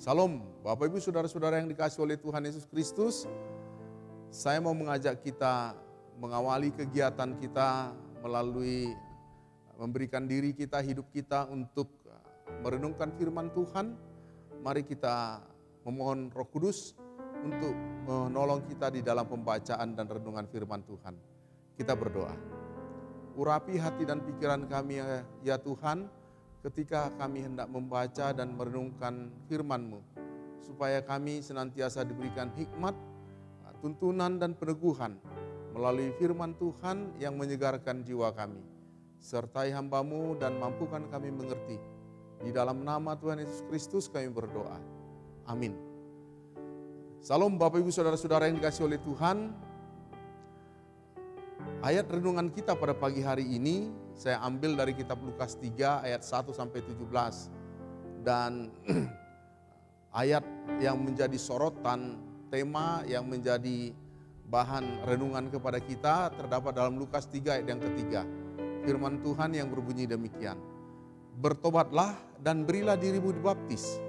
Salam, Bapak Ibu Saudara-saudara yang dikasihi oleh Tuhan Yesus Kristus. Saya mau mengajak kita mengawali kegiatan kita melalui memberikan diri kita, hidup kita untuk merenungkan firman Tuhan. Mari kita memohon Roh Kudus untuk menolong kita di dalam pembacaan dan renungan firman Tuhan. Kita berdoa. Urapi hati dan pikiran kami ya Tuhan, ketika kami hendak membaca dan merenungkan firman-Mu, supaya kami senantiasa diberikan hikmat, tuntunan dan peneguhan melalui firman Tuhan yang menyegarkan jiwa kami. Sertai hamba-Mu dan mampukan kami mengerti. Di dalam nama Tuhan Yesus Kristus kami berdoa. Amin. Salam Bapak Ibu Saudara-saudara yang dikasihi oleh Tuhan. Ayat renungan kita pada pagi hari ini saya ambil dari kitab Lukas 3 ayat 1 sampai 17. Dan ayat yang menjadi sorotan, tema yang menjadi bahan renungan kepada kita terdapat dalam Lukas 3 ayat yang ketiga. Firman Tuhan yang berbunyi demikian. Bertobatlah dan berilah dirimu dibaptis,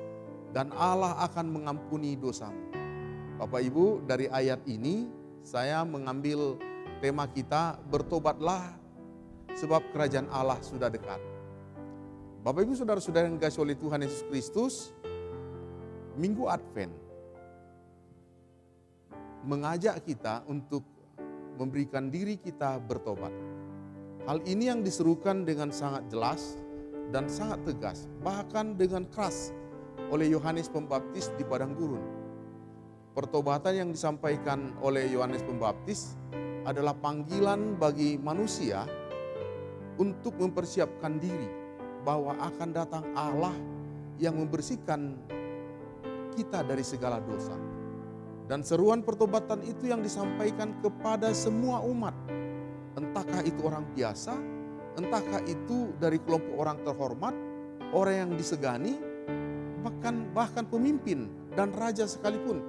dan Allah akan mengampuni dosamu. Bapak Ibu, dari ayat ini saya mengambil tema kita, bertobatlah sebab kerajaan Allah sudah dekat. Bapak Ibu Saudara-saudara yang dikasihi oleh Tuhan Yesus Kristus, Minggu Advent mengajak kita untuk memberikan diri kita bertobat. Hal ini yang diserukan dengan sangat jelas dan sangat tegas, bahkan dengan keras oleh Yohanes Pembaptis di padang gurun. Pertobatan yang disampaikan oleh Yohanes Pembaptis adalah panggilan bagi manusia untuk mempersiapkan diri bahwa akan datang Allah yang membersihkan kita dari segala dosa. Dan seruan pertobatan itu yang disampaikan kepada semua umat. Entahkah itu orang biasa, entahkah itu dari kelompok orang terhormat, orang yang disegani, bahkan pemimpin dan raja sekalipun.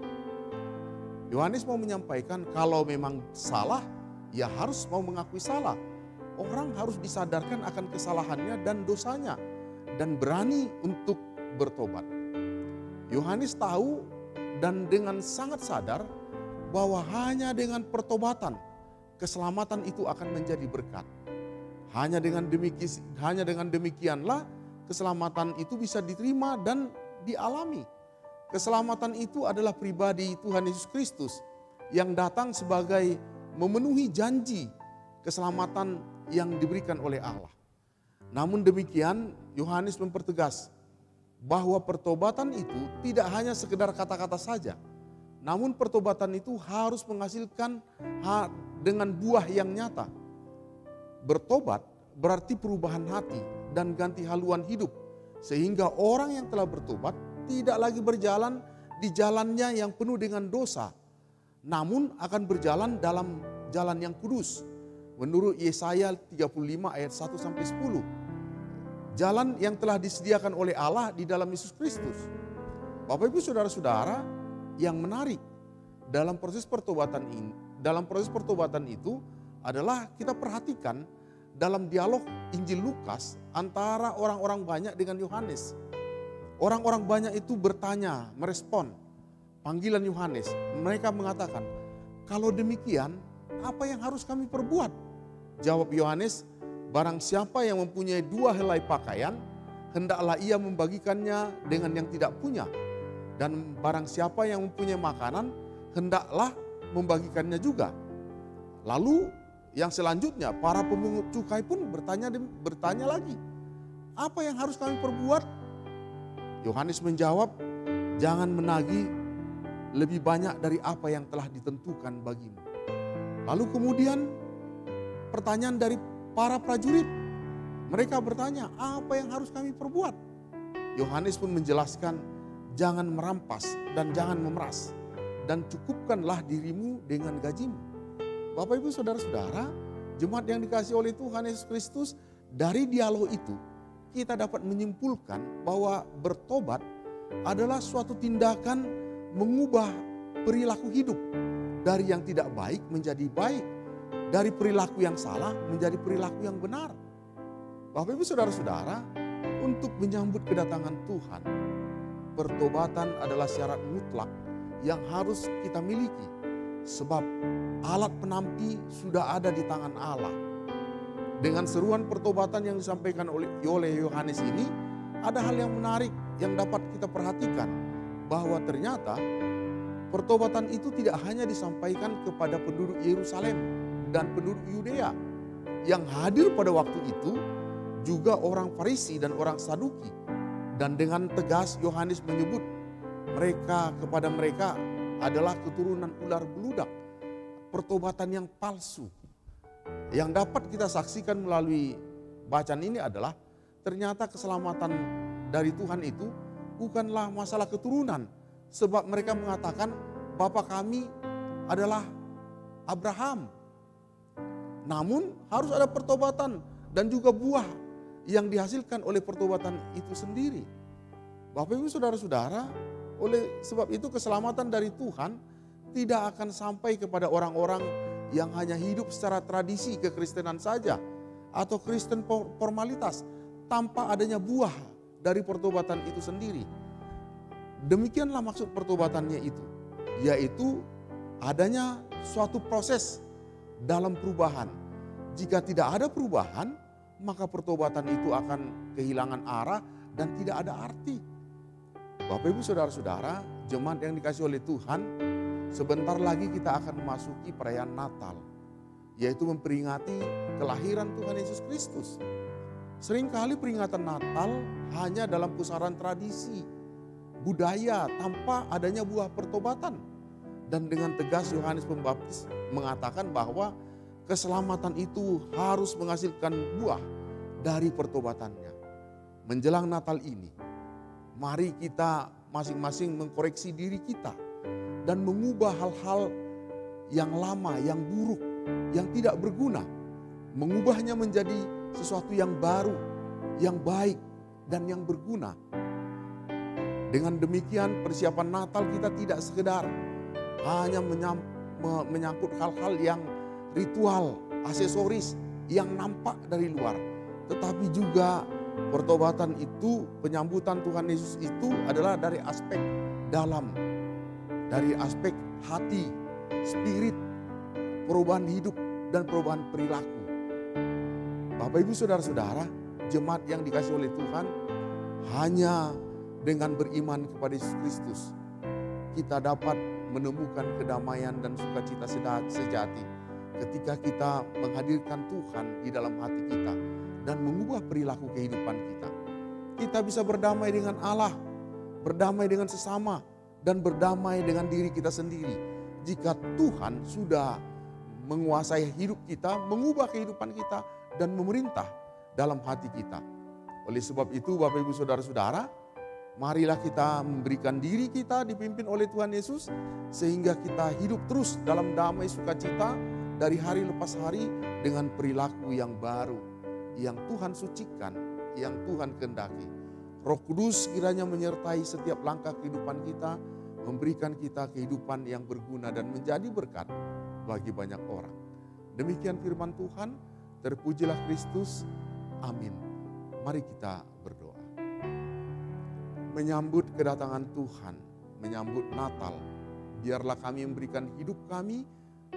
Yohanes mau menyampaikan kalau memang salah, ya harus mau mengakui salah. Orang harus disadarkan akan kesalahannya dan dosanya dan berani untuk bertobat. Yohanes tahu dan dengan sangat sadar bahwa hanya dengan pertobatan keselamatan itu akan menjadi berkat. Hanya dengan demikianlah keselamatan itu bisa diterima dan dialami. Keselamatan itu adalah pribadi Tuhan Yesus Kristus yang datang sebagai memenuhi janji keselamatan yang diberikan oleh Allah. Namun demikian, Yohanes mempertegas bahwa pertobatan itu tidak hanya sekedar kata-kata saja. Namun pertobatan itu harus menghasilkan dengan buah yang nyata. Bertobat berarti perubahan hati dan ganti haluan hidup. Sehingga orang yang telah bertobat tidak lagi berjalan di jalannya yang penuh dengan dosa, namun akan berjalan dalam jalan yang kudus. Menurut Yesaya 35 ayat 1 sampai 10. Jalan yang telah disediakan oleh Allah di dalam Yesus Kristus. Bapak Ibu Saudara-saudara, yang menarik dalam proses pertobatan itu adalah kita perhatikan dalam dialog Injil Lukas antara orang-orang banyak dengan Yohanes. Orang-orang banyak itu bertanya, merespon panggilan Yohanes. Mereka mengatakan, kalau demikian apa yang harus kami perbuat? Jawab Yohanes, barang siapa yang mempunyai 2 helai pakaian, hendaklah ia membagikannya dengan yang tidak punya. Dan barang siapa yang mempunyai makanan, hendaklah membagikannya juga. Lalu yang selanjutnya para pemungut cukai pun bertanya lagi, apa yang harus kami perbuat? Yohanes menjawab, jangan menagih lebih banyak dari apa yang telah ditentukan bagimu. Lalu kemudian pertanyaan dari para prajurit. Mereka bertanya, apa yang harus kami perbuat? Yohanes pun menjelaskan, jangan merampas dan jangan memeras. Dan cukupkanlah dirimu dengan gajimu. Bapak Ibu Saudara-saudara, jemaat yang dikasihi oleh Tuhan Yesus Kristus, dari dialog itu kita dapat menyimpulkan bahwa bertobat adalah suatu tindakan mengubah perilaku hidup dari yang tidak baik menjadi baik, dari perilaku yang salah menjadi perilaku yang benar. Bapak Ibu Saudara-saudara, untuk menyambut kedatangan Tuhan, pertobatan adalah syarat mutlak yang harus kita miliki. Sebab alat penampi sudah ada di tangan Allah. Dengan seruan pertobatan yang disampaikan oleh Yohanes ini, ada hal yang menarik yang dapat kita perhatikan. Bahwa ternyata pertobatan itu tidak hanya disampaikan kepada penduduk Yerusalem dan penduduk Yudea. Yang hadir pada waktu itu juga orang Farisi dan orang Saduki. Dan dengan tegas Yohanes menyebut kepada mereka adalah keturunan ular beludak. Pertobatan yang palsu. Yang dapat kita saksikan melalui bacaan ini adalah ternyata keselamatan dari Tuhan itu bukanlah masalah keturunan. Sebab mereka mengatakan bapa kami adalah Abraham. Namun harus ada pertobatan dan juga buah yang dihasilkan oleh pertobatan itu sendiri. Bapak Ibu Saudara-saudara, oleh sebab itu keselamatan dari Tuhan tidak akan sampai kepada orang-orang yang hanya hidup secara tradisi kekristenan saja atau Kristen formalitas tanpa adanya buah dari pertobatan itu sendiri. Demikianlah maksud pertobatannya itu, yaitu adanya suatu proses dalam perubahan. Jika tidak ada perubahan, maka pertobatan itu akan kehilangan arah dan tidak ada arti. Bapak Ibu Saudara-saudara, jemaat yang dikasihi oleh Tuhan, sebentar lagi kita akan memasuki perayaan Natal, yaitu memperingati kelahiran Tuhan Yesus Kristus. Seringkali peringatan Natal hanya dalam pusaran tradisi, budaya tanpa adanya buah pertobatan. Dan dengan tegas Yohanes Pembaptis mengatakan bahwa keselamatan itu harus menghasilkan buah dari pertobatannya. Menjelang Natal ini, mari kita masing-masing mengkoreksi diri kita dan mengubah hal-hal yang lama, yang buruk, yang tidak berguna. Mengubahnya menjadi sesuatu yang baru, yang baik, dan yang berguna. Dengan demikian persiapan Natal kita tidak sekedar hanya menyangkut hal-hal yang ritual, aksesoris yang nampak dari luar. Tetapi juga pertobatan itu, penyambutan Tuhan Yesus itu adalah dari aspek dalam, dari aspek hati, spirit, perubahan hidup dan perubahan perilaku. Bapak Ibu Saudara-saudara, jemaat yang dikasihi oleh Tuhan, hanya dengan beriman kepada Yesus Kristus kita dapat menemukan kedamaian dan sukacita sejati ketika kita menghadirkan Tuhan di dalam hati kita dan mengubah perilaku kehidupan kita. Kita bisa berdamai dengan Allah, berdamai dengan sesama, dan berdamai dengan diri kita sendiri. Jika Tuhan sudah menguasai hidup kita, mengubah kehidupan kita, dan memerintah dalam hati kita. Oleh sebab itu Bapak Ibu Saudara-saudara, marilah kita memberikan diri kita dipimpin oleh Tuhan Yesus, sehingga kita hidup terus dalam damai sukacita dari hari lepas hari dengan perilaku yang baru, yang Tuhan sucikan, yang Tuhan kehendaki. Roh Kudus kiranya menyertai setiap langkah kehidupan kita, memberikan kita kehidupan yang berguna dan menjadi berkat bagi banyak orang. Demikian firman Tuhan, terpujilah Kristus. Amin. Mari kita berdoa. Menyambut kedatangan Tuhan, menyambut Natal, biarlah kami memberikan hidup kami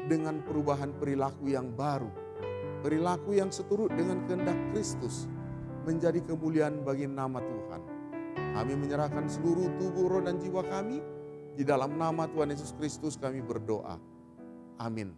dengan perubahan perilaku yang baru, perilaku yang seturut dengan kehendak Kristus, menjadi kemuliaan bagi nama Tuhan. Kami menyerahkan seluruh tubuh, roh, dan jiwa kami, di dalam nama Tuhan Yesus Kristus kami berdoa. Amin.